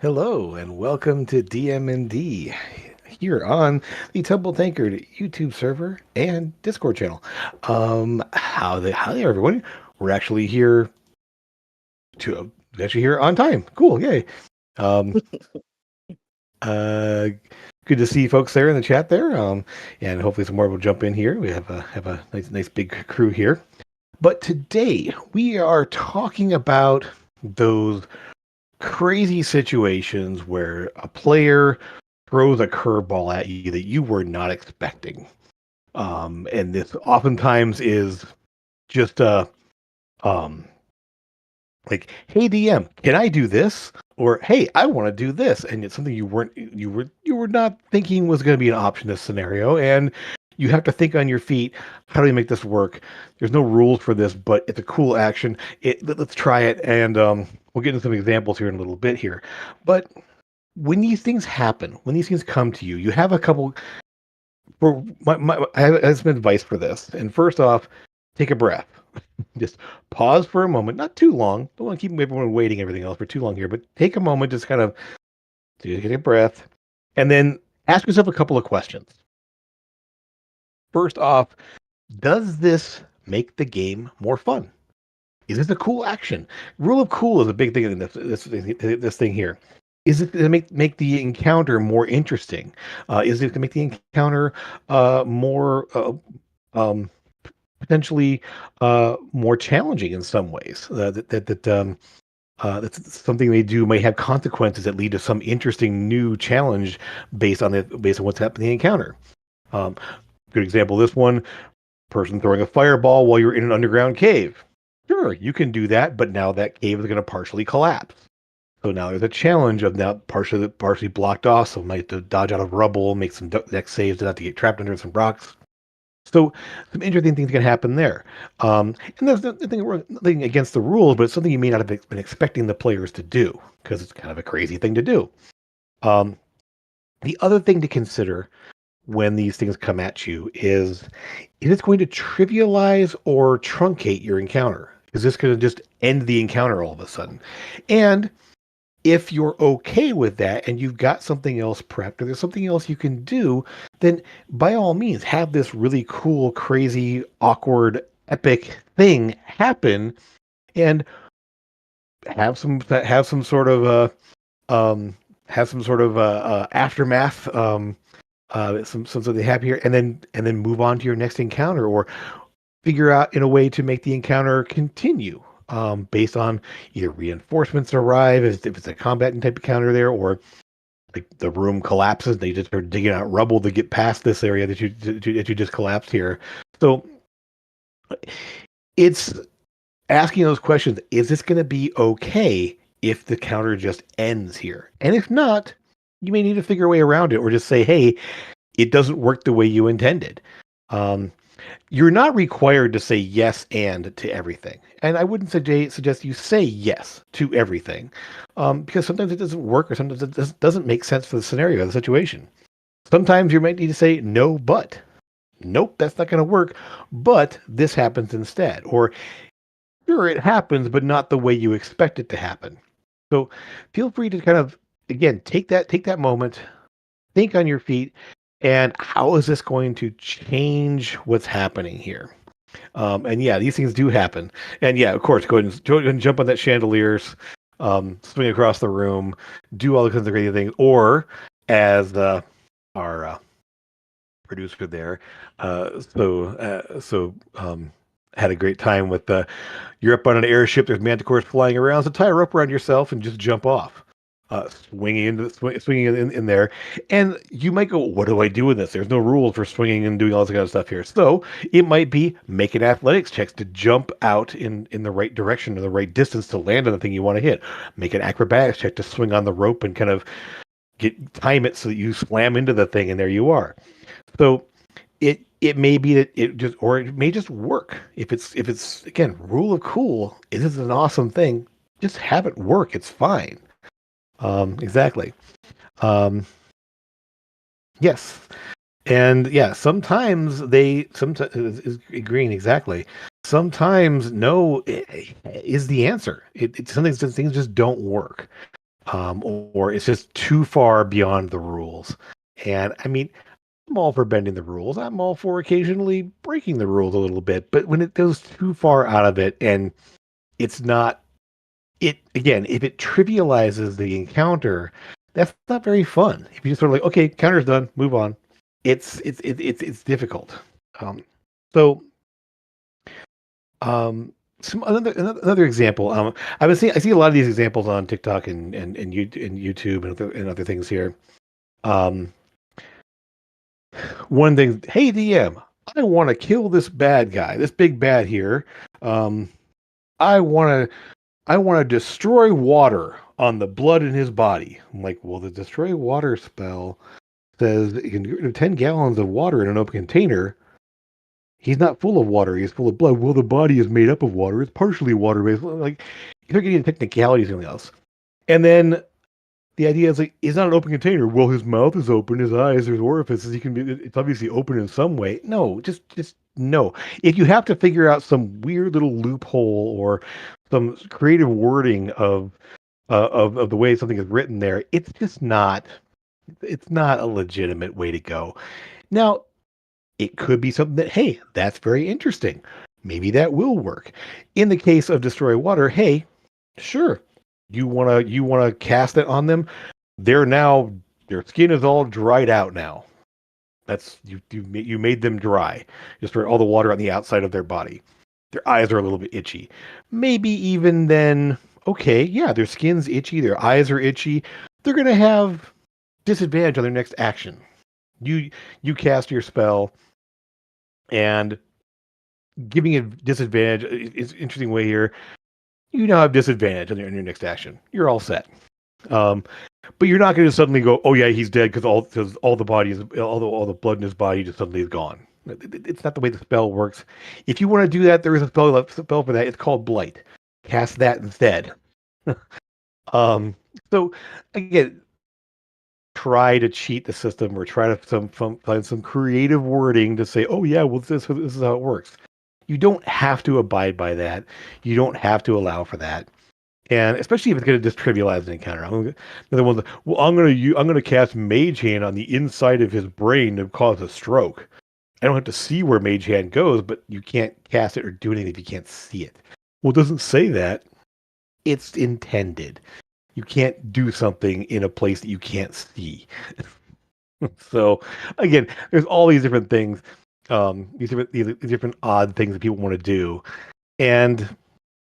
Hello and welcome to DM&D here on the Temple Tankard YouTube server and Discord channel. How there, everyone? We're actually here on time. Cool, yay! Um, uh, Good to see folks there in the chat there. And hopefully some more will jump in here. We have a nice big crew here. But today we are talking about those crazy situations where a player throws a curveball at you that you were not expecting. And this oftentimes is just um, like, hey DM, can I do this? Or hey, I want to do this, and it's something you were not thinking was going to be an option in this scenario, and you have to think on your feet. How do we make this work? There's no rules for this, but it's a cool action. Let's try it, and we'll get into some examples here in a little bit here. But when these things happen, when these things come to you, you have a couple. I have some advice for this. And first off, take a breath. Just pause for a moment, not too long. Don't want to keep everyone waiting, everything else for too long here, but take a moment, just kind of take a breath, and then ask yourself a couple of questions. First off, does this make the game more fun? Is this a cool action? Rule of cool is a big thing in this thing here. Is it to make the encounter more interesting? Is it to make the encounter more potentially more challenging in some ways? That's something they do may have consequences that lead to some interesting new challenge based on what's happening in the encounter. Um, Good example. This one person throwing a fireball while you're in an underground cave. Sure, you can do that, but now that cave is going to partially collapse. So now there's a challenge of now partially blocked off, so might have to dodge out of rubble, make some deck saves, not to get trapped under some rocks. So some interesting things can happen there. And there's nothing against the rules, but it's something you may not have been expecting the players to do because it's kind of a crazy thing to do. Um, the other thing to consider when these things come at you is it going to trivialize or truncate your encounter? Is this going to just end the encounter all of a sudden? And if you're okay with that and you've got something else prepped or there's something else you can do, then by all means have this really cool, crazy, awkward, epic thing happen and have some sort of aftermath, something happy here, and then move on to your next encounter, or figure out in a way to make the encounter continue, based on either reinforcements arrive, if it's a combatant type encounter there, or like the room collapses, they just start digging out rubble to get past this area that you just collapsed here. So it's asking those questions. Is this going to be okay if the counter just ends here? And if not, you may need to figure a way around it, or just say, hey, it doesn't work the way you intended. You're not required to say yes and to everything. And I wouldn't suggest you say yes to everything, because sometimes it doesn't work, or sometimes it doesn't make sense for the scenario, the situation. Sometimes you might need to say no, but nope, that's not going to work, but this happens instead. Or sure, it happens, but not the way you expect it to happen. So feel free to kind of, again, take that moment, think on your feet, and how is this going to change what's happening here? And yeah, these things do happen. And yeah, of course, go ahead and jump on that chandeliers, swing across the room, do all the kinds of crazy things. Or as our producer there, had a great time with you're up on an airship. There's manticores flying around, so tie a rope around yourself and just jump off. Swinging in there, and you might go, "What do I do with this?" There's no rules for swinging and doing all this kind of stuff here. So it might be making athletics checks to jump out in the right direction or the right distance to land on the thing you want to hit. Make an acrobatics check to swing on the rope and kind of time it so that you slam into the thing, and there you are. So it may be that it may just work. If it's again, rule of cool, it is an awesome thing. Just have it work. It's fine. Exactly. Um, yes. And yeah, sometimes is agreeing exactly. Sometimes no is the answer. Sometimes things just don't work. or it's just too far beyond the rules. And I mean, I'm all for bending the rules. I'm all for occasionally breaking the rules a little bit. But when it goes too far out of it and it's not, it again, if it trivializes the encounter, that's not very fun. If you just sort of like, okay, counter's done, move on. It's difficult. Um, so um, some another example. I see a lot of these examples on TikTok and YouTube and other things here. Um, One thing, hey DM, I want to kill this bad guy, this big bad here. Um, I want to I want to destroy water on the blood in his body. I'm like, well, the destroy water spell says you can get rid of 10 gallons of water in an open container. He's not full of water. He's full of blood. Well, the body is made up of water. It's partially water based. Like, you're getting technicalities and everything else. And then the idea is like, it's not an open container. Well, his mouth is open, his eyes, there's orifices. He can be, it's obviously open in some way. No, just no. If you have to figure out some weird little loophole or some creative wording of the way something is written there, it's just not, it's not a legitimate way to go. Now, it could be something that, hey, that's very interesting. Maybe that will work. In the case of Destroy Water, hey, sure. You wanna cast it on them? They're now their skin is all dried out now. That's you made them dry. Just for all the water on the outside of their body. Their eyes are a little bit itchy. Maybe even then, okay, yeah, their skin's itchy, their eyes are itchy. They're gonna have disadvantage on their next action. You cast your spell and giving a disadvantage is an interesting way here. You now have disadvantage on your next action. You're all set. Um, but you're not going to suddenly go, oh yeah, he's dead because all the body is all the blood in his body just suddenly is gone. It's not the way the spell works. If you want to do that, there is a spell for that. It's called Blight. Cast that instead. um, so again, try to cheat the system or try to find some creative wording to say, oh yeah, well this is how it works. You don't have to abide by that. You don't have to allow for that. And especially if it's going to just trivialize an encounter. Another one's like, well, I'm gonna cast Mage Hand on the inside of his brain to cause a stroke. I don't have to see where Mage Hand goes, but you can't cast it or do anything if you can't see it. Well, it doesn't say that. It's intended. You can't do something in a place that you can't see. So again, there's all these different things, these different odd things that people want to do, and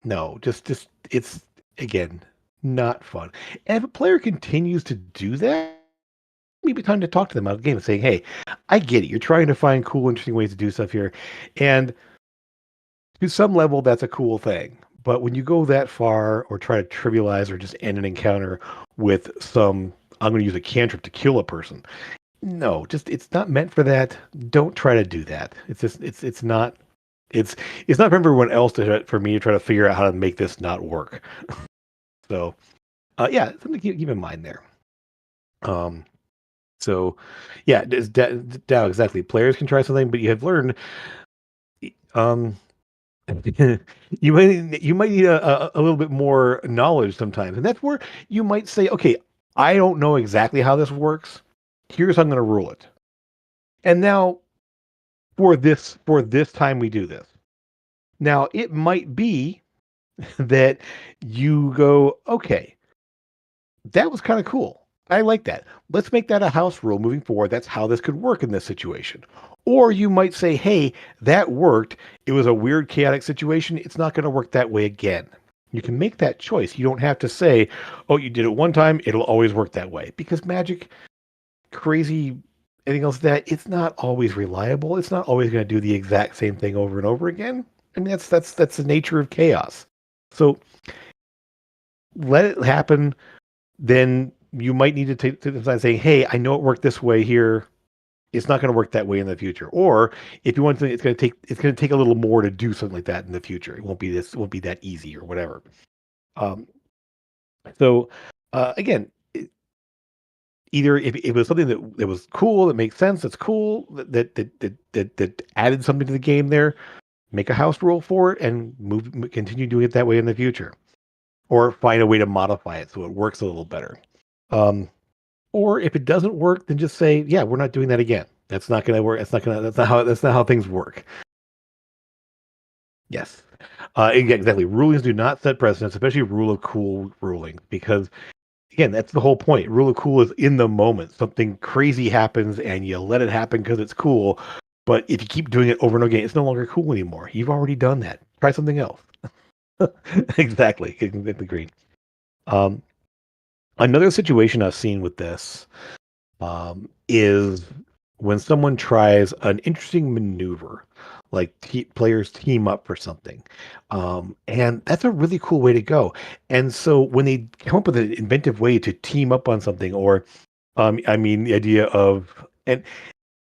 no, just it's again not fun. And if a player continues to do that, maybe time to talk to them out of the game and saying, "Hey, I get it. You're trying to find cool, interesting ways to do stuff here, and to some level, that's a cool thing. But when you go that far, or try to trivialize, or just end an encounter with some, I'm going to use a cantrip to kill a person." No, just it's not meant for that. Don't try to do that. It's just it's not it's not for everyone else for me to try to figure out how to make this not work. So yeah, something to keep in mind there. Um, so yeah, Dow exactly. Players can try something, but you have learned um you might need a little bit more knowledge sometimes, and that's where you might say, okay, I don't know exactly how this works. Here's how I'm going to rule it. And now for this time we do this. Now it might be that you go, okay, that was kind of cool. I like that. Let's make that a house rule moving forward. That's how this could work in this situation. Or you might say, hey, that worked. It was a weird, chaotic situation. It's not going to work that way again. You can make that choice. You don't have to say, oh, you did it one time. It'll always work that way. Because magic, crazy, anything else that it's not always reliable. It's not always going to do the exact same thing over and over again. I mean, that's the nature of chaos. So let it happen. Then you might need to take to decide saying, hey, I know it worked this way here. It's not going to work that way in the future. Or if you want to, it's going to take a little more to do something like that in the future. It won't be that easy or whatever. Um, so again, either if it was something that was cool, that makes sense, that's cool, that added something to the game there, make a house rule for it and continue doing it that way in the future. or find a way to modify it so it works a little better. Um, or if it doesn't work, then just say, yeah, we're not doing that again. That's not going to work. That's not how things work. Yes. Yeah, exactly. Rulings do not set precedents, especially rule of cool rulings, because again, that's the whole point. Rule of cool is in the moment. Something crazy happens and you let it happen because it's cool. But if you keep doing it over and over again, it's no longer cool anymore. You've already done that. Try something else. Exactly. Agreed. Um, Another situation I've seen with this is when someone tries an interesting maneuver, like players team up for something. And that's a really cool way to go. And so when they come up with an inventive way to team up on something, or I mean, the idea of, and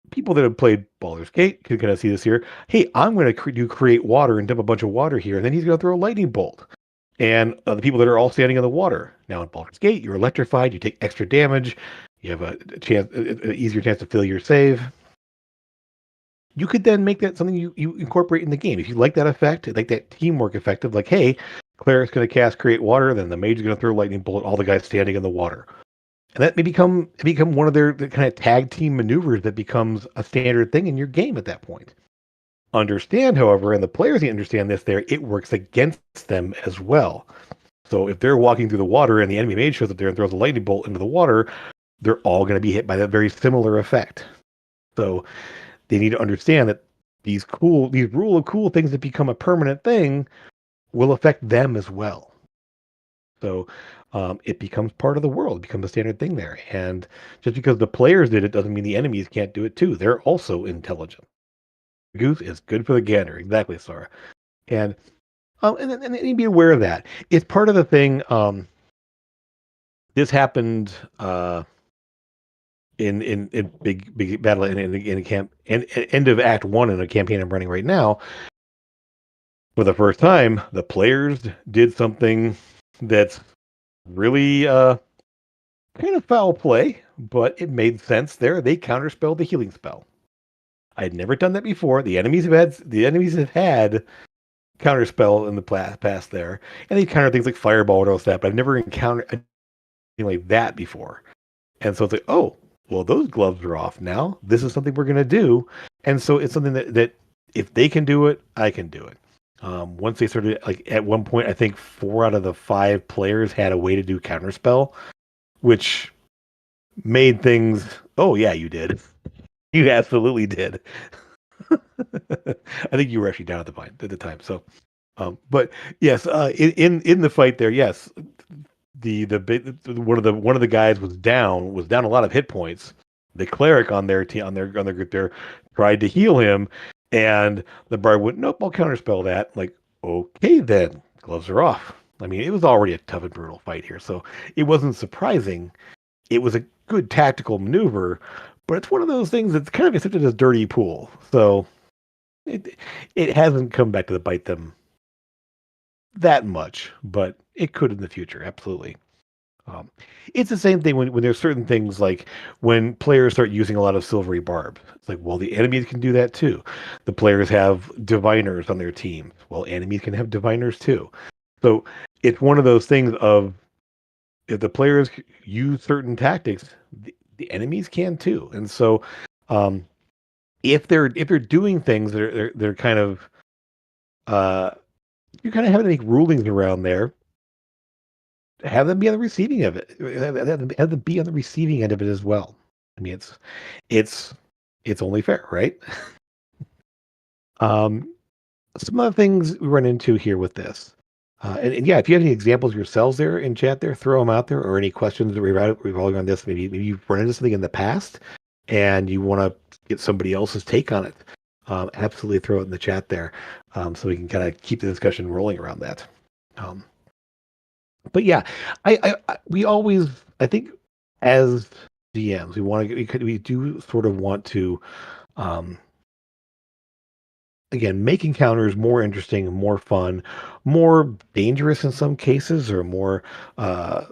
people that have played Baldur's Gate can kind of see this here. Hey, I'm going to create water and dump a bunch of water here, and then he's going to throw a lightning bolt. And the people that are all standing in the water. Now in Baldur's Gate, you're electrified, you take extra damage, you have a chance, an easier chance to fail your save. You could then make that something you incorporate in the game. If you like that effect, like that teamwork effect of like, hey, cleric's going to cast create water, then the mage is going to throw a lightning bolt at all the guys standing in the water. And that may become one of their kind of tag team maneuvers that becomes a standard thing in your game at that point. Understand, however, and the players need to understand this there, it works against them as well. So if they're walking through the water and the enemy mage shows up there and throws a lightning bolt into the water, they're all going to be hit by that very similar effect. So they need to understand that these rule of cool things that become a permanent thing will affect them as well. So it becomes part of the world, it becomes a standard thing there. And just because the players did it doesn't mean the enemies can't do it too. They're also intelligent. Goose is good for the gander. Exactly, Sarah. And and be aware of that. It's part of the thing. This happened in big battle in a camp and end of Act 1 in a campaign I'm running right now. For the first time, the players did something that's really kind of foul play, but it made sense there. They counterspelled the healing spell. I had never done that before. The enemies have had counterspell in the past there, and they counter things like fireball and all that. But I've never encountered anything like that before. And so it's like, oh, well, those gloves are off now. This is something we're going to do. And so it's something that if they can do it, I can do it. Once they started, like at one point, I think 4 out of the 5 players had a way to do counterspell, which made things. Oh yeah, you did. You absolutely did. I think you were actually down at the time. So, but yes, in the fight there, yes, one of the guys was down a lot of hit points. The cleric on their team on their group there tried to heal him, and the bard went, nope, I'll counterspell that. Like, okay then, gloves are off. I mean, it was already a tough and brutal fight here, so it wasn't surprising. It was a good tactical maneuver, but it's one of those things that's kind of accepted as dirty pool. So it it hasn't come back to bite them that much, but it could in the future, absolutely. Um, it's the same thing when there's certain things like when players start using a lot of silvery barb. It's like, well, the enemies can do that too. The players have diviners on their team. Well, enemies can have diviners too. So it's one of those things of if the players use certain tactics, the enemies can too. And so um, if they're doing things that are they're kind of uh, you kind of have to make rulings around there, have them be on the receiving of it. Have them be on the receiving end of it as well. I mean, it's it's only fair, right? Um, some other things we run into here with this, and yeah, if you have any examples yourselves there in chat, there, throw them out there, or any questions that revolving on this. Maybe you've run into something in the past, and you want to get somebody else's take on it. Absolutely, throw it in the chat there, so we can kind of keep the discussion rolling around that. Um, but yeah, we always, I think, as DMs, we do sort of want to, um, again, make encounters more interesting, more fun, more dangerous in some cases, or more, uh,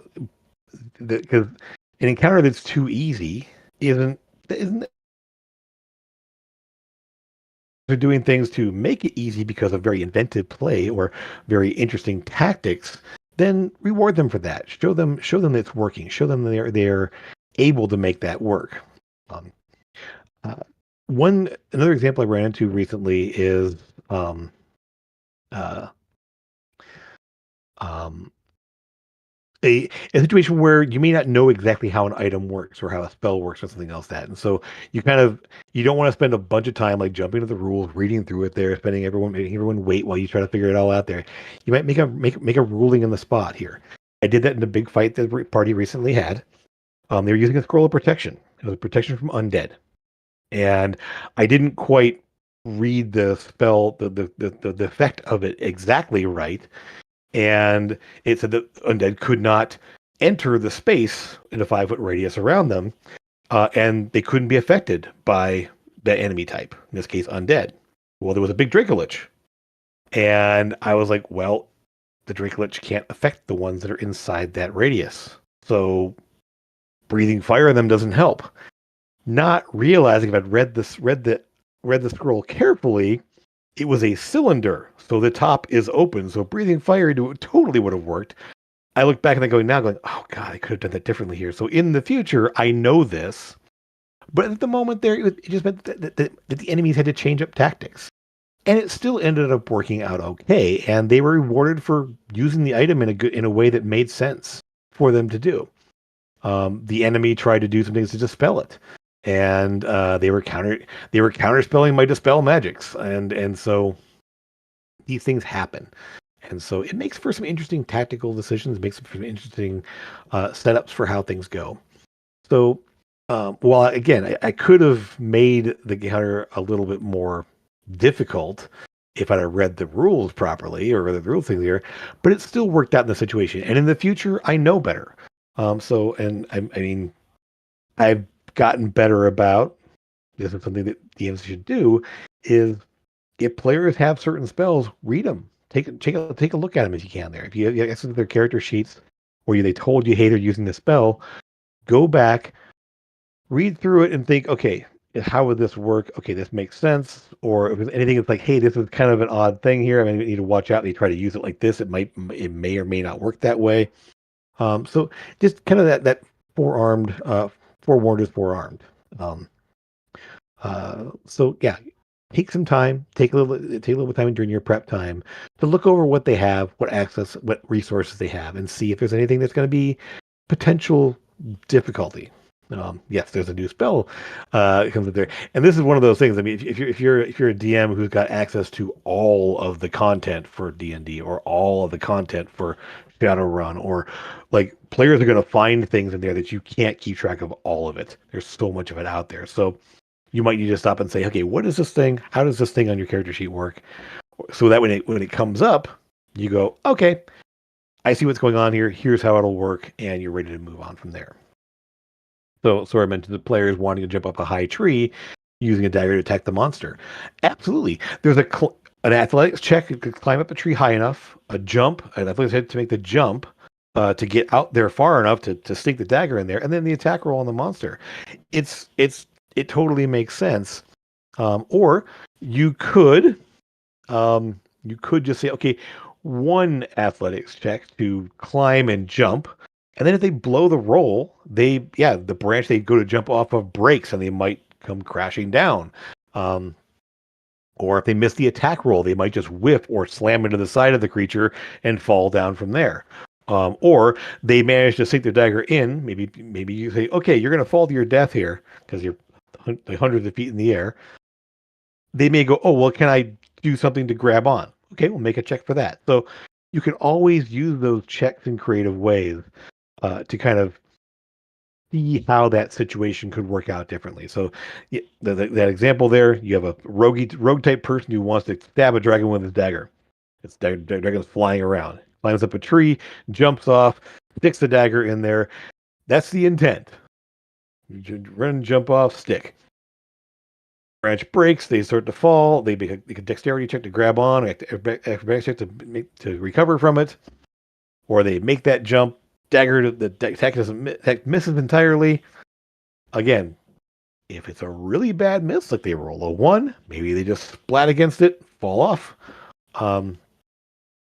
because an encounter that's too easy isn't they're doing things to make it easy because of very inventive play or very interesting tactics, then reward them for that. Show them that it's working. Show them they're able to make that work. Um, uh, another example I ran into recently is um, uh, um, a situation where you may not know exactly how an item works or how a spell works or something else that. And so you don't want to spend a bunch of time like jumping to the rules, reading through it there, making everyone wait while you try to figure it all out there. You might make a ruling in the spot here. I did that in a big fight that the party recently had. They were using a scroll of protection. It was protection from undead. And I didn't quite read the spell, the effect of it exactly right, and it said that undead could not enter the space in a 5 foot radius around them, and they couldn't be affected by that enemy type. In this case, undead. Well, there was a big Dracolich, and I was like, well, the Dracolich can't affect the ones that are inside that radius, so breathing fire on them doesn't help. Not realizing if I'd read the scroll carefully, it was a cylinder, so the top is open. So breathing fire into it totally would have worked. I look back and going, oh God, I could have done that differently here. So in the future, I know this, but at the moment there, it just meant that the enemies had to change up tactics, and it still ended up working out okay. And they were rewarded for using the item in a way that made sense for them to do. The enemy tried to do some things to dispel it, and they were counterspelling my dispel magics, and so these things happen, and so it makes for some interesting tactical decisions, makes for some interesting setups for how things go. So, while again, I could have made the counter a little bit more difficult if I'd have read the rules properly or read the rule thing here, but it still worked out in the situation. And in the future, I know better. And I mean, I've gotten better about this is something that DMs should do is if players have certain spells, read them. Take a look at them if you can there. If you have access to their character sheets or they told you, hey, they're using this spell, go back, read through it and think, okay, how would this work? Okay, this makes sense. Or if there's anything that's like, hey, this is kind of an odd thing here. I mean, you need to watch out. They try to use it like this. It may or may not work that way. So just kind of that forearmed, forewarned is forearmed. So yeah, take some time, take a little bit of time during your prep time to look over what they have, what resources they have, and see if there's anything that's going to be potential difficulty. Yes, there's a new spell comes up there, and this is one of those things. I mean, if you're a DM who's got access to all of the content for D&D or all of the content for Shadowrun, or like players are going to find things in there that you can't keep track of all of it. There's so much of it out there, so you might need to stop and say, okay, what is this thing? How does this thing on your character sheet work? So that when it comes up, you go, okay, I see what's going on here. Here's how it'll work, and you're ready to move on from there. So I mentioned the players wanting to jump up a high tree using a dagger to attack the monster. Absolutely. There's an athletics check. You could climb up a tree high enough, an athletics check to make the jump, to get out there far enough to stick the dagger in there, and then the attack roll on the monster. It totally makes sense. Or you could just say, okay, one athletics check to climb and jump. And then if they blow the roll, the branch they go to jump off of breaks and they might come crashing down. Or if they miss the attack roll, they might just whiff or slam into the side of the creature and fall down from there. Or they manage to sink their dagger in. Maybe you say, okay, you're going to fall to your death here because you're hundreds of feet in the air. They may go, oh, well, can I do something to grab on? Okay, we'll make a check for that. So you can always use those checks in creative ways to kind of see how that situation could work out differently. So that example there, you have a rogue type person who wants to stab a dragon with his dagger. It's dragon's flying around, climbs up a tree, jumps off, sticks the dagger in there. That's the intent. You run, jump off, stick. Branch breaks, they start to fall. They make a dexterity check to grab on, acrobatics check to recover from it, or they make that jump. Dagger, the attack misses entirely. Again, if it's a really bad miss, like they roll a 1, maybe they just splat against it, fall off.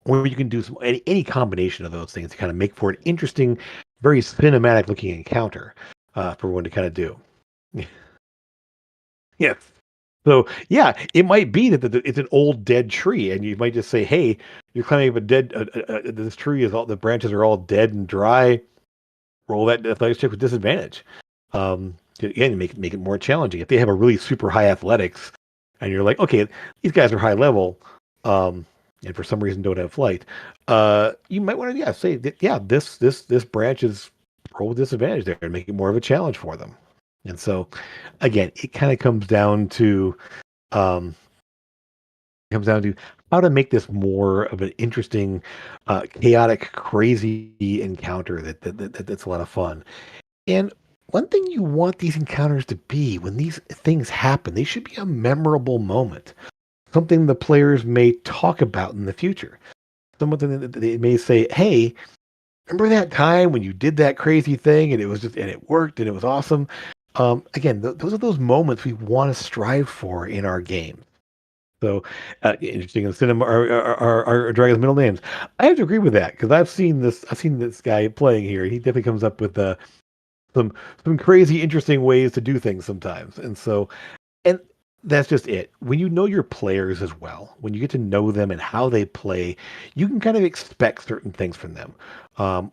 or you can do any combination of those things to kind of make for an interesting, very cinematic looking encounter for one to kind of do. Yes. So yeah, it might be that it's an old dead tree, and you might just say, "Hey, you're climbing up a dead. This tree is all the branches are all dead and dry. Roll that athletics check with disadvantage." Again, make it more challenging. If they have a really super high athletics, and you're like, "Okay, these guys are high level," um, and for some reason don't have flight, you might want to say that this branch is roll with disadvantage there and make it more of a challenge for them. And so again, it kind of um, comes down to how to make this more of an interesting, chaotic, crazy encounter that's a lot of fun. And one thing you want these encounters to be when these things happen, they should be a memorable moment, something the players may talk about in the future. Something that they may say, "Hey, remember that time when you did that crazy thing and it worked and it was awesome." Again, those are those moments we want to strive for in our game. So interesting. In cinema, our dragons' middle names. I have to agree with that because I've seen this. I've seen this guy playing here. He definitely comes up with some some crazy, interesting ways to do things sometimes. And that's just it. When you know your players as well, when you get to know them and how they play, you can kind of expect certain things from them.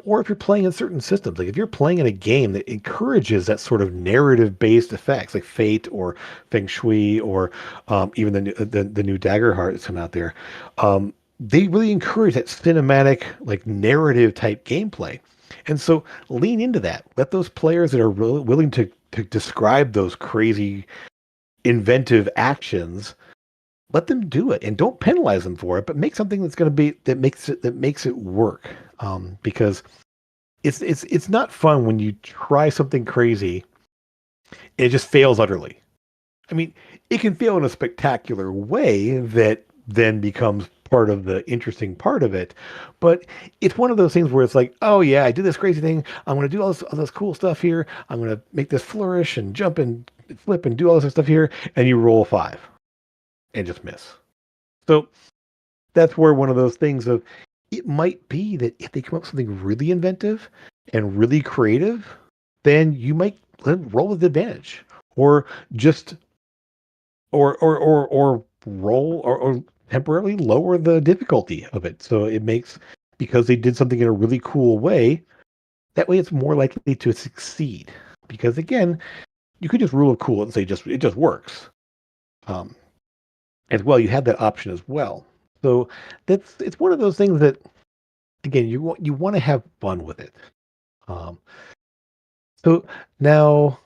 Or if you're playing in certain systems, like if you're playing in a game that encourages that sort of narrative-based effects, like Fate or Feng Shui, or even the new Dagger Heart that's come out there, they really encourage that cinematic, like narrative type gameplay. And so lean into that. Let those players that are really willing to describe those crazy inventive actions, let them do it and don't penalize them for it, but make something that's going to be that makes it work. Because it's not fun when you try something crazy and it just fails utterly. I mean, it can fail in a spectacular way that then becomes part of the interesting part of it. But it's one of those things where it's like, oh yeah, I did this crazy thing. I'm going to do all this cool stuff here. I'm going to make this flourish and jump and flip and do all this stuff here. And you roll a 5 and just miss. So that's where one of those things of it might be that if they come up with something really inventive and really creative, then you might roll with advantage or just or roll or temporarily lower the difficulty of it. So it makes because they did something in a really cool way, that way it's more likely to succeed. Because again, you could just rule of cool and say it just works. Um, as well, you have that option as well. So it's one of those things that again you want to have fun with it. Um, so now,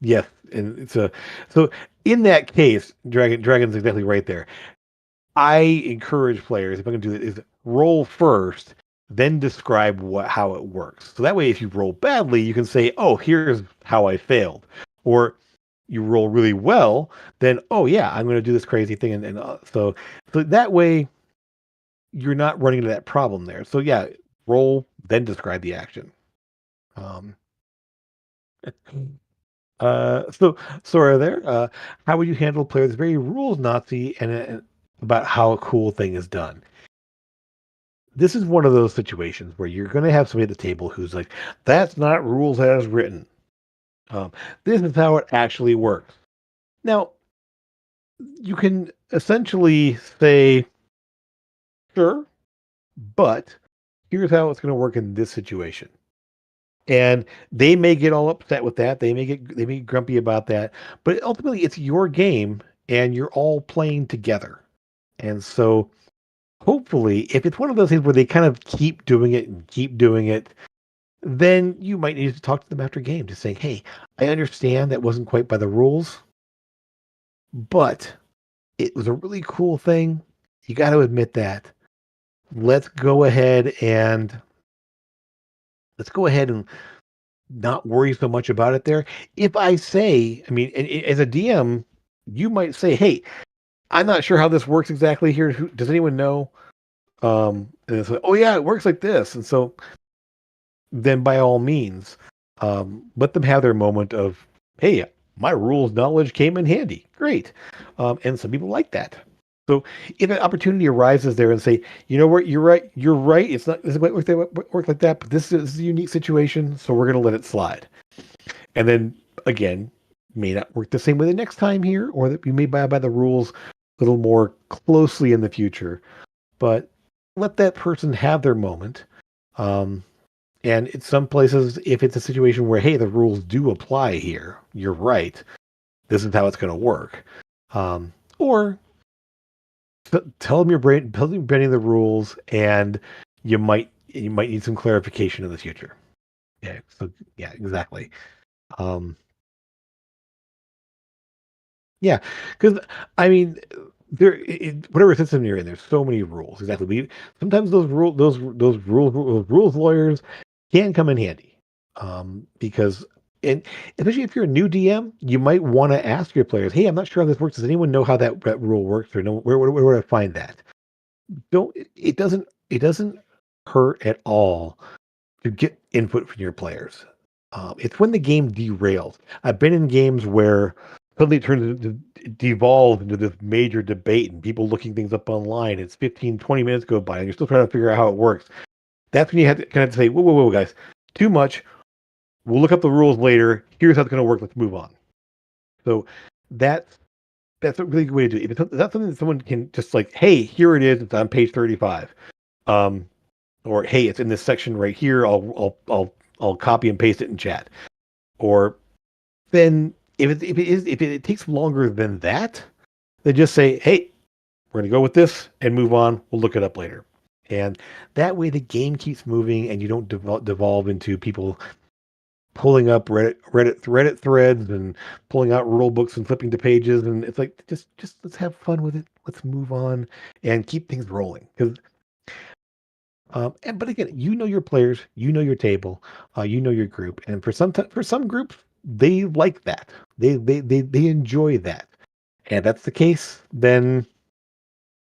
yes, and it's a so in that case, Dragon's exactly right there. I encourage players, if I can do it, is roll first, then describe how it works. So that way, if you roll badly, you can say, "Oh, here's how I failed," or you roll really well, then oh yeah, I'm going to do this crazy thing, so that way you're not running into that problem there. So yeah, roll then describe the action. Um, so Sora, there, how would you handle players very rules Nazi and about how a cool thing is done? This is one of those situations where you're going to have somebody at the table who's like, "That's not rules as written. Um, this is how it actually works." Now, you can essentially say, "Sure, but here's how it's going to work in this situation." And they may get all upset with that. They may get grumpy about that. But ultimately, it's your game, and you're all playing together. And so, hopefully, if it's one of those things where they kind of keep doing it and keep doing it, then you might need to talk to them after game to say, "Hey, I understand that wasn't quite by the rules, but it was a really cool thing. You got to admit that. Let's go ahead and let's go ahead and not worry so much about it there." If I say, I mean, as a DM, you might say, "Hey, I'm not sure how this works exactly here. Does anyone know?" And it's like, "Oh yeah, it works like this." And so then by all means, let them have their moment of, "Hey, my rules knowledge came in handy. Great." And some people like that. So if an opportunity arises there and say, you know what, you're right. It's not, this work like that, but this is a unique situation, so we're going to let it slide. And then again, may not work the same way the next time here, or that we may buy by the rules a little more closely in the future. But let that person have their moment. Um, and in some places, if it's a situation where, hey, the rules do apply here, you're right. This is how it's going to work. Or tell them tell them you're bending the rules, and you might need some clarification in the future. Yeah. So yeah, exactly. Um, yeah, because I mean, whatever system you're in, there's so many rules. Exactly. Sometimes those rules lawyers can come in handy, because and especially if you're a new DM, you might want to ask your players, "Hey, I'm not sure how this works. Does anyone know how that rule works, or know where would I find that?" Don't it doesn't hurt at all to get input from your players. It's when the game derails. I've been in games where suddenly it turns into devolve into this major debate and people looking things up online. It's 15, 20 minutes go by and you're still trying to figure out how it works. That's when you have to kind of say, whoa, guys, too much. We'll look up the rules later. Here's how it's going to work. Let's move on. So that's that's a really good way to do it. If it's that's something that someone can just like, hey, here it is. It's on page 35. Um, or hey, it's in this section right here. I'll copy and paste it in chat. Or then if it takes longer than that, then just say, hey, we're gonna go with this and move on. We'll look it up later. And that way the game keeps moving and you don't devolve into people pulling up Reddit threads and pulling out rule books and flipping to pages. And it's like, just let's have fun with it. Let's move on and keep things rolling. Because but again, you know your players, you know your table, you know your group, and for some groups, they like that. They enjoy that, and that's the case. Then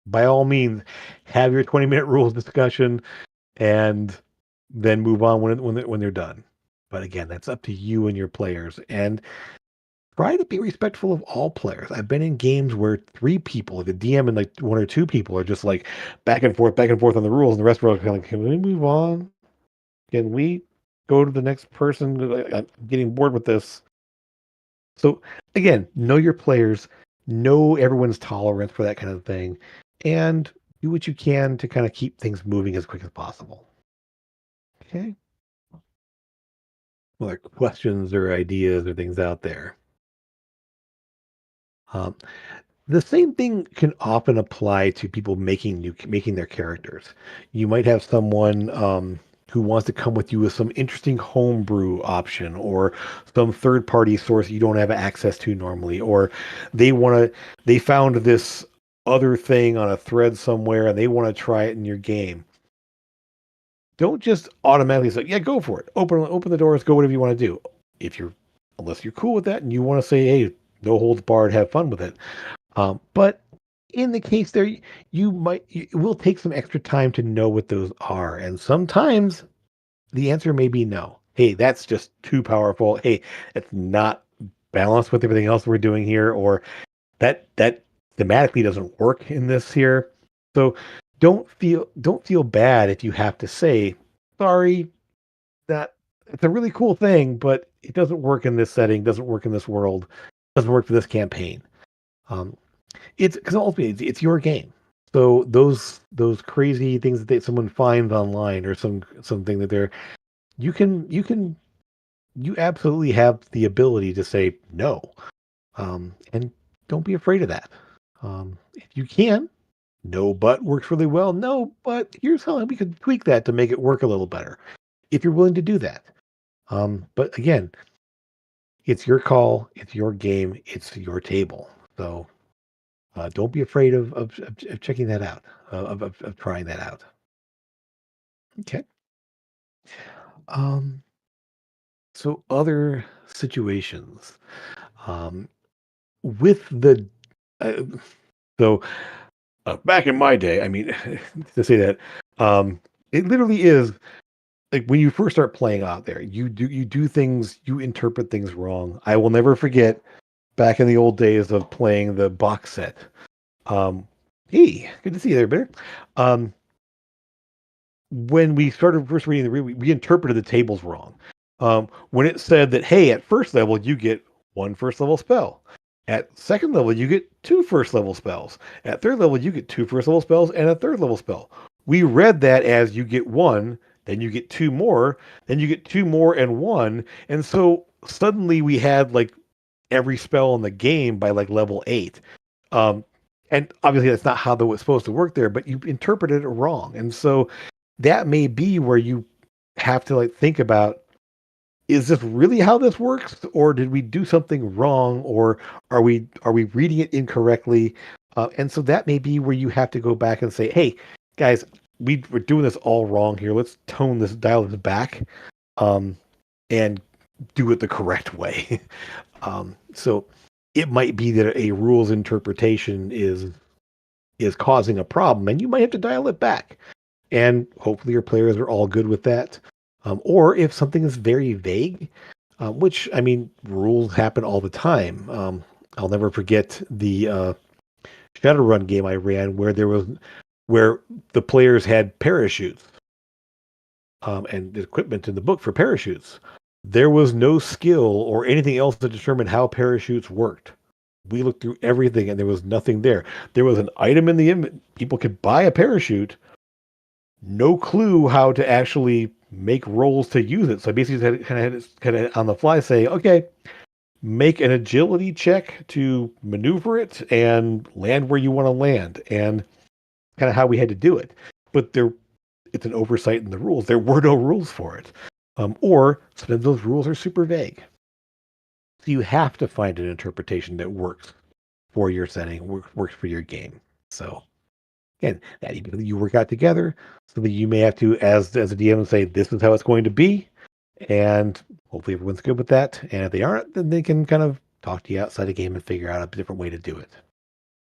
by all means, have your 20-minute rules discussion, and then move on when they're done. But again, that's up to you and your players, and try to be respectful of all players. I've been in games where three people, like the DM and like one or two people, are just like back and forth on the rules, and the rest of us are kind of like, can we move on? Can we go to the next person? I'm getting bored with this. So again, know your players, know everyone's tolerance for that kind of thing, and do what you can to kind of keep things moving as quick as possible. Okay. Well, there are questions or ideas or things out there. Um, The same thing can often apply to people making their characters. You might have someone who wants to come with you with some interesting homebrew option or some third party source you don't have access to normally, or they found this other thing on a thread somewhere and they want to try it in your game. Don't just automatically say, yeah, go for it. Open the doors, go whatever you want to do. If you're Unless you're cool with that and you want to say, hey, no holds barred, have fun with it. But in the case there, it will take some extra time to know what those are. And sometimes the answer may be no. Hey, that's just too powerful. Hey, it's not balanced with everything else we're doing here, or that thematically doesn't work in this here. So don't feel bad if you have to say, sorry, that it's a really cool thing, but it doesn't work in this setting, doesn't work in this world, doesn't work for this campaign. Um, it's because ultimately it's your game. So those crazy things that someone finds online or something that they're you absolutely have the ability to say no, and don't be afraid of that. If you can, no, but works really well. No, but here's how we could tweak that to make it work a little better. If you're willing to do that. But again, it's your call, it's your game, it's your table. So don't be afraid of checking that out, of trying that out. Okay. Um, so other situations with the uh, so back in my day, I mean, to say that, it literally is like when you first start playing out there, you do things, you interpret things wrong. I will never forget back in the old days of playing the box set. Um, Hey, good to see you there, Bear. Um, when we started first reading the we interpreted the tables wrong. When it said that, hey, at first level you get one first level spell, at second level you get two first level spells, at third level you get two first level spells and a third level spell. We read that as you get one, then you get two more, then you get two more and one, and so suddenly we had like every spell in the game by like level eight. Um, and obviously that's not how that was supposed to work there, but you interpreted it wrong. And so that may be where you have to like think about, is this really how this works, or did we do something wrong, or are we reading it incorrectly? And so that may be where you have to go back and say, hey, guys, we're doing this all wrong here. Let's dial this back, um, and do it the correct way. So it might be that a rules interpretation is causing a problem, and you might have to dial it back. And hopefully, your players are all good with that. Or if something is very vague, which I mean, rules happen all the time. I'll never forget the Shadowrun game I ran where the players had parachutes, and equipment in the book for parachutes. There was no skill or anything else to determine how parachutes worked. We looked through everything and there was nothing there. There was an item in the image. People could buy a parachute, no clue how to actually make rolls to use it. So I basically had on the fly say, okay, make an agility check to maneuver it and land where you want to land, and kind of how we had to do it. But it's an oversight in the rules. There were no rules for it. Or sometimes those rules are super vague. So you have to find an interpretation that works for your setting, works for your game. So again, that you work out together, so that you may have to, as a DM, say this is how it's going to be, and hopefully everyone's good with that. And if they aren't, then they can kind of talk to you outside the game and figure out a different way to do it.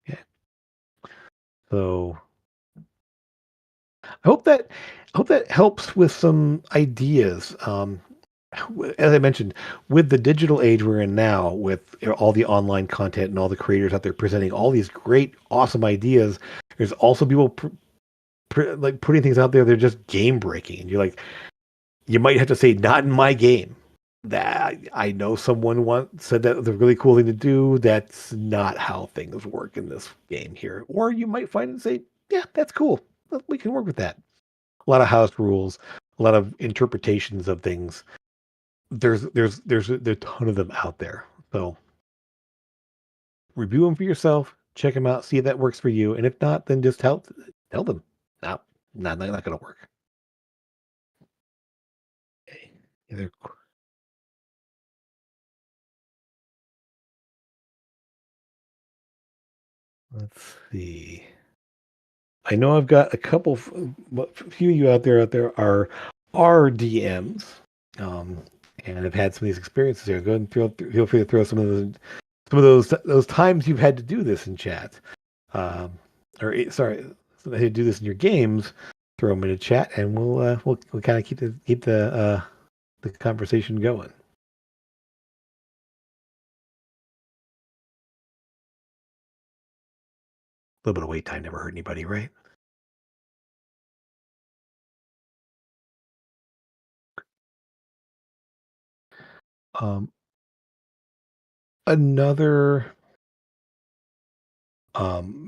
Yeah. So I hope that helps with some ideas. As I mentioned, with the digital age we're in now, with all the online content and all the creators out there presenting all these great, awesome ideas, there's also people like putting things out there. They're just game breaking, and you're like, you might have to say, not in my game. That I know someone once said that was a really cool thing to do. That's not how things work in this game here. Or you might find and say, yeah, that's cool. We can work with that. A lot of house rules, a lot of interpretations of things. There's a ton of them out there. So review them for yourself, check them out, see if that works for you, and if not, then just tell them. No, not going to work. Okay. Either, let's see. I know I've got a few of you out there are DMs, um, and have had some of these experiences here. Go ahead and feel free to throw some of those times you've had to do this in chat, um, sorry, had to do this in your games. Throw them in a chat, and we'll kind of keep the conversation going. A little bit of wait time never hurt anybody, right? Um, another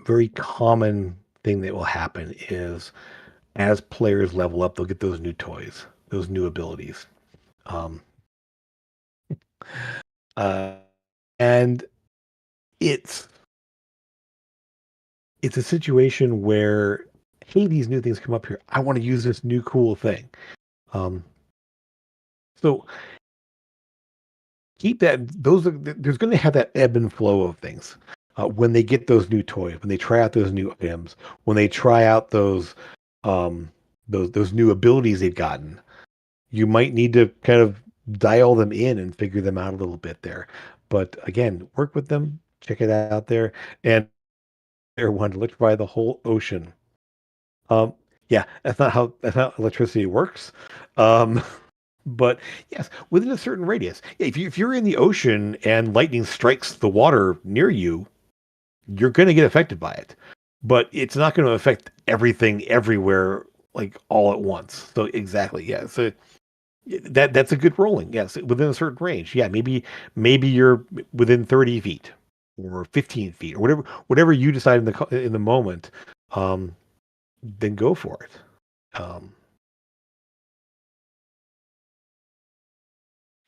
very common thing that will happen is, as players level up, they'll get those new toys, those new abilities. Um, uh, and it's it's a situation where, hey, these new things come up here. I want to use this new cool thing. Um, so keep that. There's going to have that ebb and flow of things when they get those new toys, when they try out those new items, when they try out um, those new abilities they've gotten. You might need to kind of dial them in and figure them out a little bit there. But again, work with them, check it out there, and they're one to electrify the whole ocean. Um, yeah, that's not how electricity works. Um, but yes, within a certain radius. Yeah, if you're in the ocean and lightning strikes the water near you, you're going to get affected by it. but it's not going to affect everything everywhere like all at once. So exactly, yeah. So that's a good rolling. Yes, within a certain range. Yeah, maybe you're within 30 feet or 15 feet or whatever you decide in the moment. Um, then go for it. Um,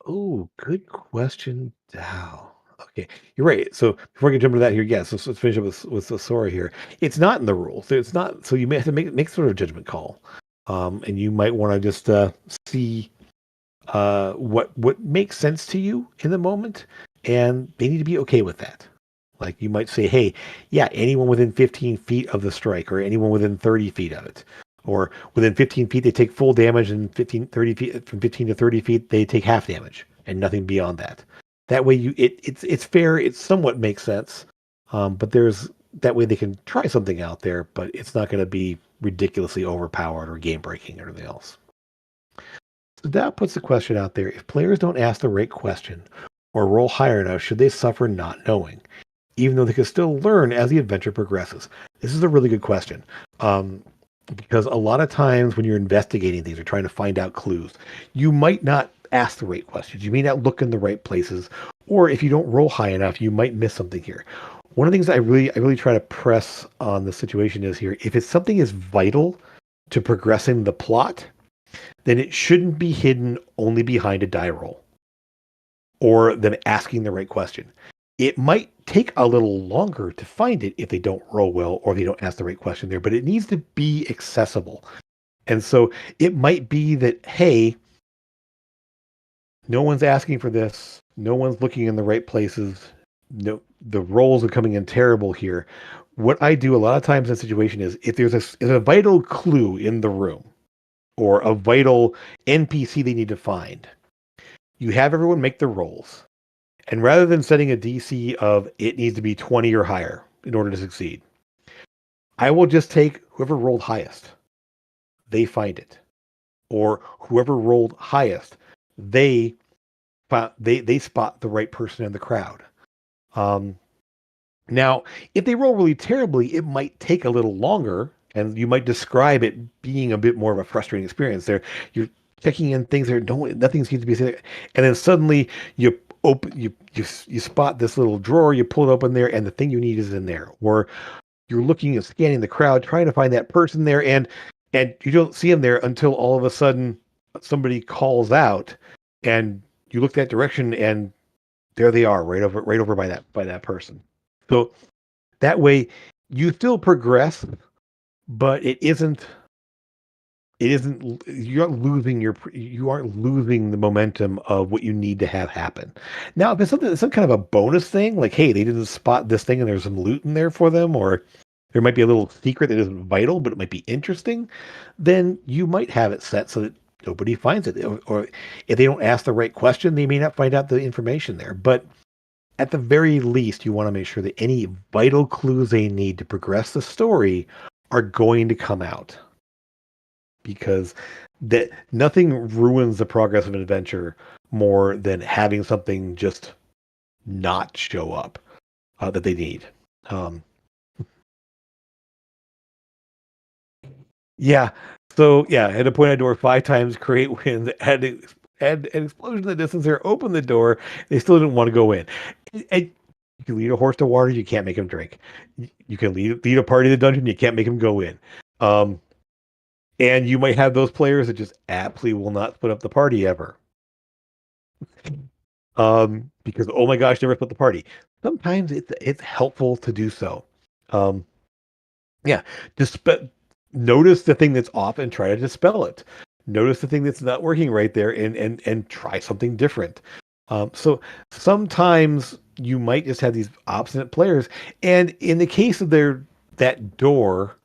oh, good question, Dow. Okay, you're right. So before I can jump into that here, yes, let's finish up with the story here. It's not in the rules. So it's not. So you may have to make sort of a judgment call, and you might want to just see what makes sense to you in the moment, and they need to be okay with that. Like you might say, hey, yeah, anyone within 15 feet of the strike, or anyone within 30 feet of it, or within 15 feet they take full damage, and 30 feet from 15 to 30 feet they take half damage, and nothing beyond that. That way, it's fair. It somewhat makes sense, but there's that way they can try something out there, but it's not going to be ridiculously overpowered or game breaking or anything else. So that puts the question out there. If players don't ask the right question or roll higher enough, should they suffer not knowing, even though they can still learn as the adventure progresses? This is a really good question. Um, because a lot of times when you're investigating things or trying to find out clues, you might not ask the right questions. You may not look in the right places, or if you don't roll high enough, you might miss something here. One of the things I really try to press on the situation is here: if it's something is vital to progressing the plot, then it shouldn't be hidden only behind a die roll or them asking the right question. It might take a little longer to find it if they don't roll well or they don't ask the right question there, but it needs to be accessible. And so it might be that, hey, no one's asking for this, no one's looking in the right places, no, the rolls are coming in terrible here. What I do a lot of times in a situation is if there's a vital clue in the room or a vital NPC they need to find, you have everyone make their rolls. And rather than setting a DC of it needs to be 20 or higher in order to succeed, I will just take whoever rolled highest, they find it. Or whoever rolled highest, they they spot the right person in the crowd. Um, Now, if they roll really terribly, it might take a little longer, and you might describe it being a bit more of a frustrating experience. There, you're checking in things there, don't nothing seems to be there, and then suddenly you you spot this little drawer, you pull it open there, and the thing you need is in there. Or you're looking and scanning the crowd, trying to find that person there, and you don't see him there until all of a sudden somebody calls out, and you look that direction, and there they are, right over by that person. So that way, you still progress, but it isn't you aren't losing the momentum of what you need to have happen. Now, if it's some kind of a bonus thing, like hey, they didn't spot this thing and there's some loot in there for them, or there might be a little secret that isn't vital, but it might be interesting, then you might have it set so that nobody finds it. Or if they don't ask the right question, they may not find out the information there. But at the very least, you want to make sure that any vital clues they need to progress the story are going to come out, because that nothing ruins the progress of an adventure more than having something just not show up that they need. Um, yeah. So yeah, I had to point out door 5 times, create winds, add an explosion in the distance there, open the door. They still didn't want to go in. And you can lead a horse to water, you can't make him drink. You can lead a party to the dungeon, you can't make him go in. Um, and you might have those players that just absolutely will not split up the party ever. Because oh my gosh, never split the party. Sometimes it's helpful to do so. Um, yeah, notice the thing that's off and try to dispel it. Notice the thing that's not working right there, and try something different. So sometimes you might just have these obstinate players, and in the case of that door,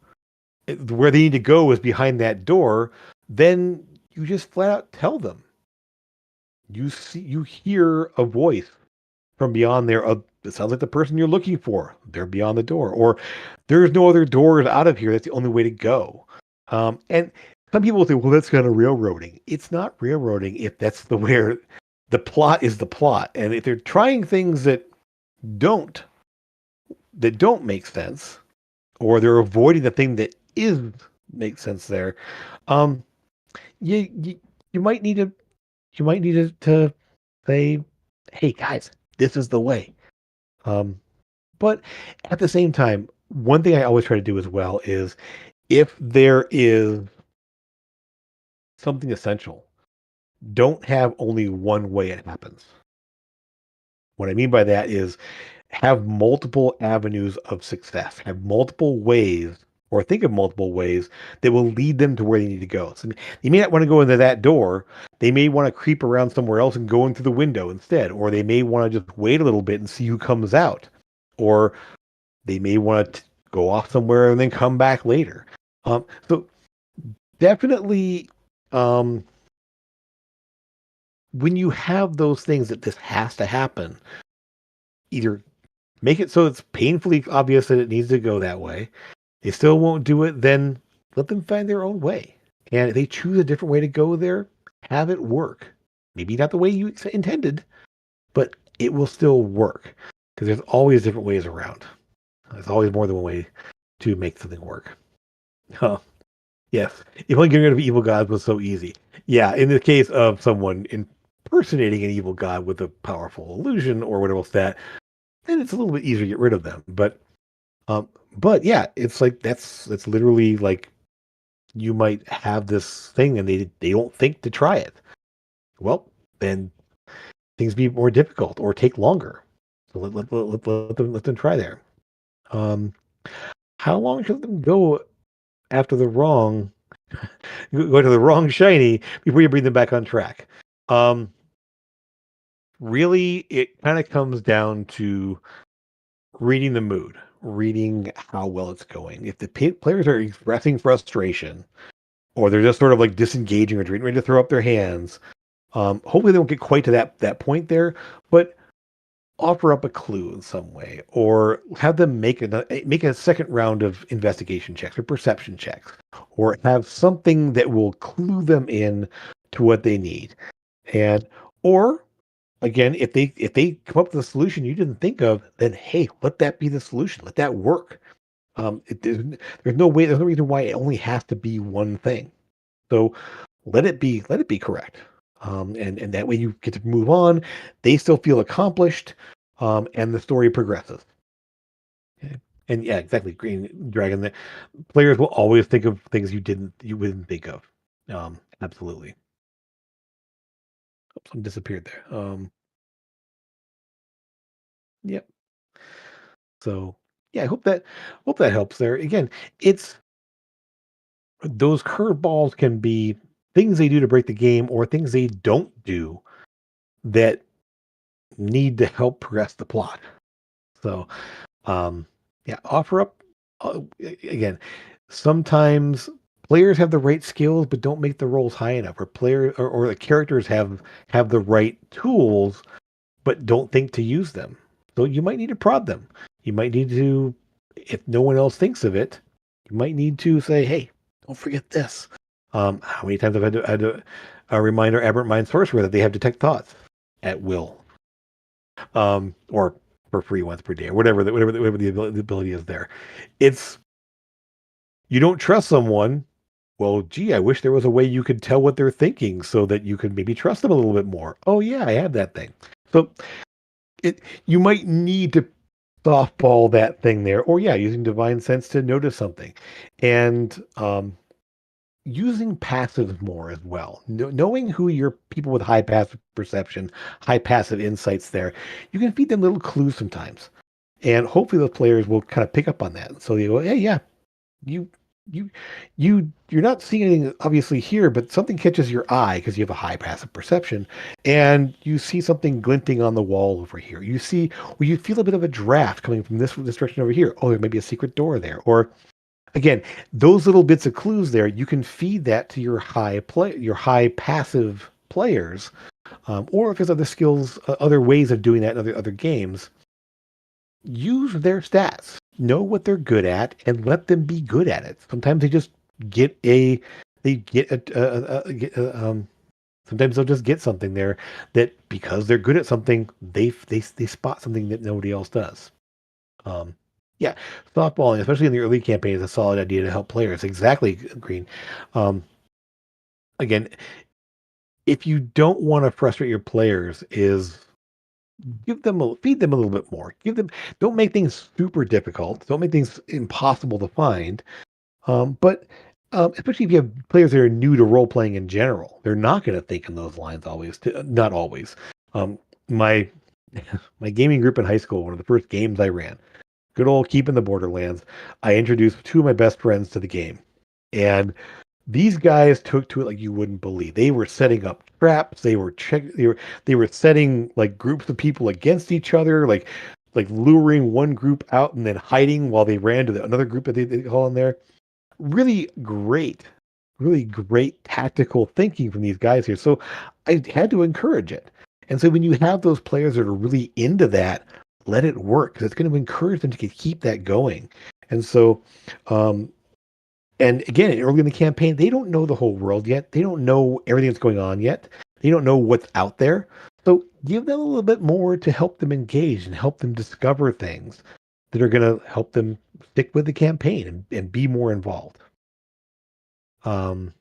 where they need to go is behind that door. Then you just flat out tell them. You hear a voice from beyond there. It sounds like the person you're looking for. They're beyond the door, or there's no other doors out of here. That's the only way to go. And some people will say, well, that's kind of railroading. It's not railroading if that's the where the plot is the plot. And if they're trying things don't that don't make sense, or they're avoiding the thing that is makes sense there. Um, you you might need to to say, "Hey guys, this is the way." Um, but at the same time, one thing I always try to do as well is if there is something essential, don't have only one way it happens. What I mean by that is have multiple avenues of success, have multiple ways, or think of multiple ways that will lead them to where they need to go. So they may not want to go into that door. They may want to creep around somewhere else and go in through the window instead, or they may want to just wait a little bit and see who comes out, or they may want to go off somewhere and then come back later. So definitely, um, when you have those things that this has to happen, either make it so it's painfully obvious that it needs to go that way. They still won't do it, then let them find their own way. And if they choose a different way to go there, have it work. Maybe not the way you intended, but it will still work because there's always different ways around. There's always more than one way to make something work. Huh. Yes. If only getting rid of evil gods was so easy. Yeah, in the case of someone impersonating an evil god with a powerful illusion or whatever else that, then it's a little bit easier to get rid of them. Um, but yeah, it's like that's literally like you might have this thing and they don't think to try it. Well, then things be more difficult or take longer. So let them try there. Um, how long should them go after the wrong go to the wrong shiny before you bring them back on track? Um, really, it kind of comes down to reading the mood, reading how well it's going. If the players are expressing frustration, or they're just sort of like disengaging or ready to throw up their hands, hopefully they won't get quite to that point there, but offer up a clue in some way, or have them make a second round of investigation checks or perception checks, or have something that will clue them in to what they need, and or again, if they come up with a solution you didn't think of, then hey, let that be the solution. Let that work. There's no way, there's no reason why it only has to be one thing. So let it be correct. And that way you get to move on. They still feel accomplished, and the story progresses. Okay. And yeah, exactly. Green Dragon. The players will always think of things you wouldn't think of. Absolutely. Oops, I'm disappeared there. Yep. So yeah, I hope that helps there. Again, it's those curveballs can be things they do to break the game or things they don't do that need to help progress the plot. So um yeah, offer up again, sometimes players have the right skills but don't make the rolls high enough, or or the characters have the right tools but don't think to use them. So you might need to prod them. You might need to, if no one else thinks of it, you might need to say, "Hey, don't forget this." How many times have I had to remind our aberrant mind sorcerer that they have detect thoughts at will, or for free once per day, or whatever the ability is there. It's you don't trust someone. Well, gee, I wish there was a way you could tell what they're thinking so that you could maybe trust them a little bit more. Oh yeah, I have that thing. So it you might need to softball that thing there, or yeah, using divine sense to notice something, and using passives more as well. Knowing who your people with high passive perception, high passive insights there, you can feed them little clues sometimes, and hopefully those players will kind of pick up on that. So they go, hey, yeah, you you you're not seeing anything obviously here, but something catches your eye because you have a high passive perception, and you see something glinting on the wall over here. You see, or you feel a bit of a draft coming from this direction over here. Oh, there may be a secret door there. Or again, those little bits of clues there, you can feed that to your high passive players, or if there's other skills, other ways of doing that in other games, use their stats, know what they're good at, and let them be good at it. Sometimes they just get a, they get sometimes they'll just get something there that because they're good at something, they spot something that nobody else does. Um, Yeah, softballing, especially in the early campaign, is a solid idea to help players. Exactly, Green. Um, again, if you don't want to frustrate your players, is feed them a little bit more. Don't make things super difficult. Don't make things impossible to find. But especially if you have players that are new to role playing in general, they're not going to think in those lines always. Not always. My my gaming group in high school, one of the first games I ran, good old Keeping the Borderlands. I introduced two of my best friends to the game, and these guys took to it like you wouldn't believe. They were setting up traps. They were setting like groups of people against each other, like luring one group out and then hiding while they ran to another group that they call in there. Really great, really great tactical thinking from these guys here. So I had to encourage it. And so when you have those players that are really into that, let it work because it's going to encourage them to keep that going. And so, um, and again, early in the campaign, they don't know the whole world yet. They don't know everything that's going on yet. They don't know what's out there. So give them a little bit more to help them engage and help them discover things that are going to help them stick with the campaign and be more involved. Um,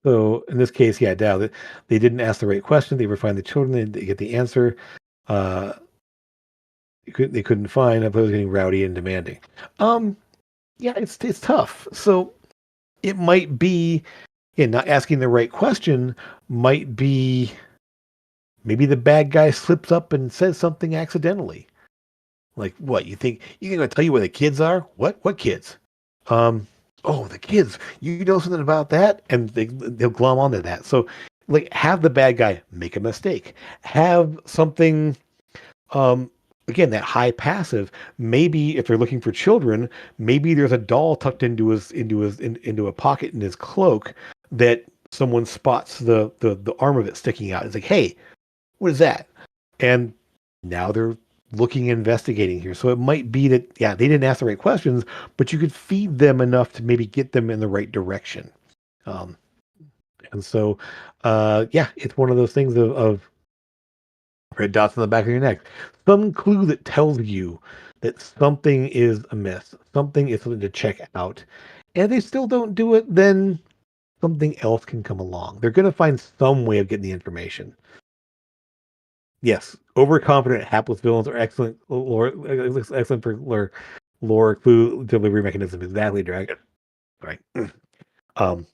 so in this case, yeah, Dow, they didn't ask the right question. They refined the children. They didn't get the answer. Uh, they couldn't find. I thought it was getting rowdy and demanding. Um, yeah, it's tough. So it might be, yeah, not asking the right question might be maybe the bad guy slips up and says something accidentally. Like, what, you think I'm gonna tell you where the kids are? What kids? Um, oh, the kids. You know something about that? And they'll glom onto that. So, like, have the bad guy make a mistake. Have something. Um, again, that high passive. Maybe if they're looking for children, maybe there's a doll tucked into a pocket in his cloak that someone spots the arm of it sticking out. It's like, hey, what is that? And now they're looking and investigating here. So it might be that, yeah, they didn't ask the right questions, but you could feed them enough to maybe get them in the right direction. Um, and so, yeah, it's one of those things of red dots on the back of your neck. Some clue that tells you that something is amiss, something is something to check out. And if they still don't do it, then something else can come along. They're going to find some way of getting the information. Yes, overconfident hapless villains are excellent for lore clue delivery mechanism. Exactly, Dragon. Right. Um,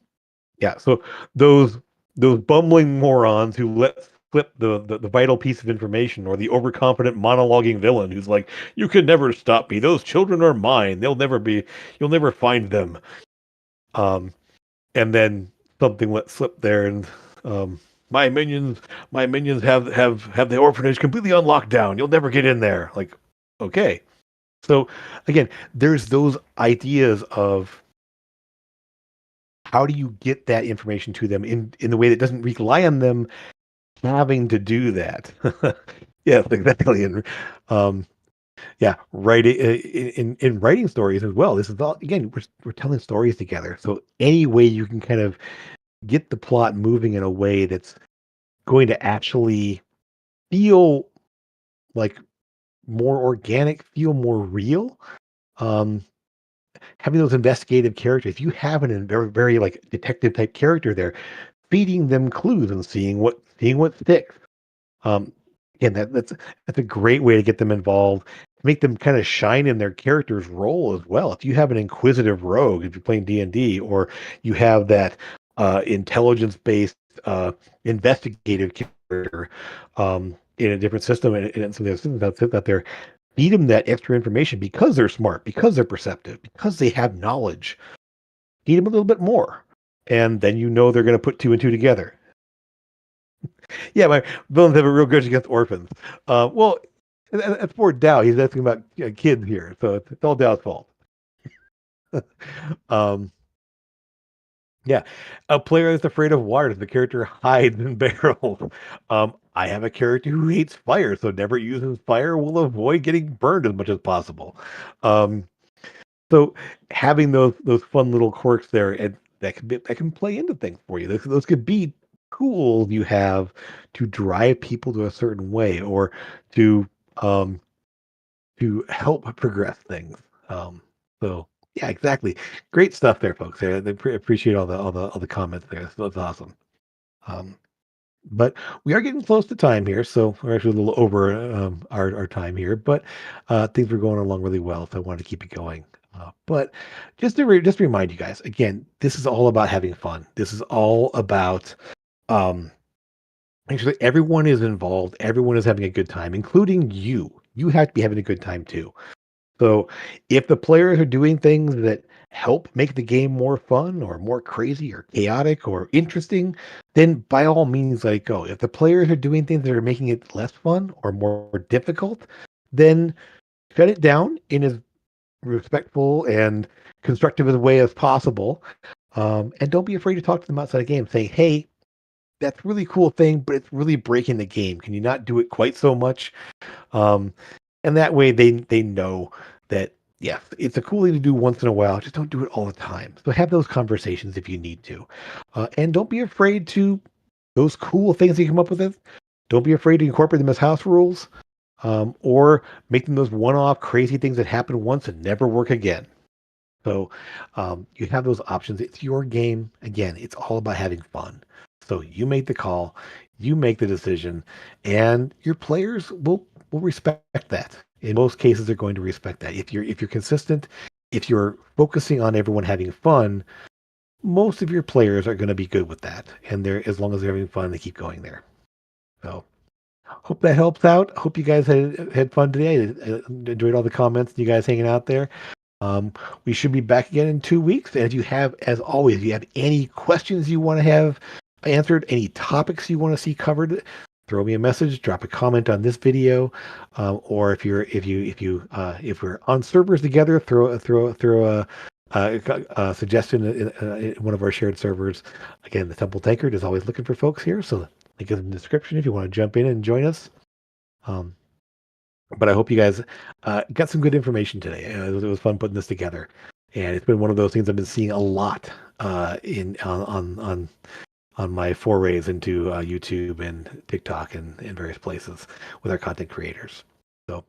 yeah. So those those bumbling morons who let slip the vital piece of information, or the overconfident monologuing villain who's like, "You can never stop me. Those children are mine. You'll never find them." Um, and then something let slip there, and um, my minions, my minions have the orphanage completely on lockdown. You'll never get in there. Like, okay. So again, there's those ideas of how do you get that information to them in the way that doesn't rely on them having to do that. Yes, exactly. And um, yeah, writing in writing stories as well. This is all, again, we're telling stories together. So any way you can kind of get the plot moving in a way that's going to actually feel like more organic, feel more real. Um, having those investigative characters, if you have an very, very like detective type character there, feeding them clues and seeing what sticks. Um, again, that's a great way to get them involved, make them kind of shine in their character's role as well. If you have an inquisitive rogue, if you're playing D&D, or you have that intelligence-based investigative character in a different system, and some of the systems that they're feed them that extra information because they're smart, because they're perceptive, because they have knowledge. Feed them a little bit more, and then you know they're going to put two and two together. Yeah, my villains have a real grudge against orphans. Well, that's poor Dow. He's asking about kids here, so it's all Dow's fault. um, yeah, a player that's afraid of water. The character hides in barrels. I have a character who hates fire, so never uses fire. Will avoid getting burned as much as possible. Um, so having those fun little quirks there, and that can play into things for you. Those could be tools you have to drive people to a certain way or to um, to help progress things. Um, so yeah, exactly. Great stuff there, folks. Appreciate all the comments there. So that's awesome. Um, but we are getting close to time here, so we're actually a little over our time here. But things were going along really well, so I wanted to keep it going. But just to remind you guys again, this is all about having fun. This is all about um, making sure that everyone is involved, everyone is having a good time, including you. You have to be having a good time too. So if the players are doing things that help make the game more fun or more crazy or chaotic or interesting, then by all means let it go. If the players are doing things that are making it less fun or more difficult, then shut it down in as respectful and constructive a way as possible. And don't be afraid to talk to them outside the game. Say, hey, that's a really cool thing, but it's really breaking the game. Can you not do it quite so much? Um, and that way they know that yes, it's a cool thing to do once in a while. Just don't do it all the time. So have those conversations if you need to, and don't be afraid to those cool things you come up with. Don't be afraid to incorporate them as house rules, or make them those one-off crazy things that happen once and never work again. So you have those options. It's your game. Again, it's all about having fun. So you make the call, you make the decision, and your players will respect that. In most cases, they're going to respect that. If you're consistent, if you're focusing on everyone having fun, most of your players are going to be good with that. And they're as long as they're having fun, they keep going there. So hope that helps out. Hope you guys had fun today. I enjoyed all the comments, you guys hanging out there. Um, we should be back again in 2 weeks. And if you have, as always, if you have any questions you want to have answered, any topics you want to see covered, throw me a message, drop a comment on this video, or if we're on servers together, throw a suggestion in one of our shared servers. Again, the Temple Tankard is always looking for folks here, so link is in the description if you want to jump in and join us. Um, but I hope you guys got some good information today. It was fun putting this together, and it's been one of those things I've been seeing a lot in on my forays into YouTube and TikTok and various places with our content creators. So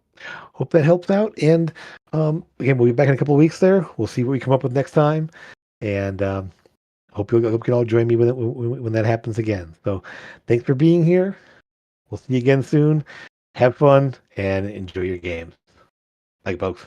hope that helps out. And again, we'll be back in a couple of weeks. There, we'll see what we come up with next time, and hope you can all join me when that happens again. So thanks for being here. We'll see you again soon. Have fun and enjoy your games. Bye, folks.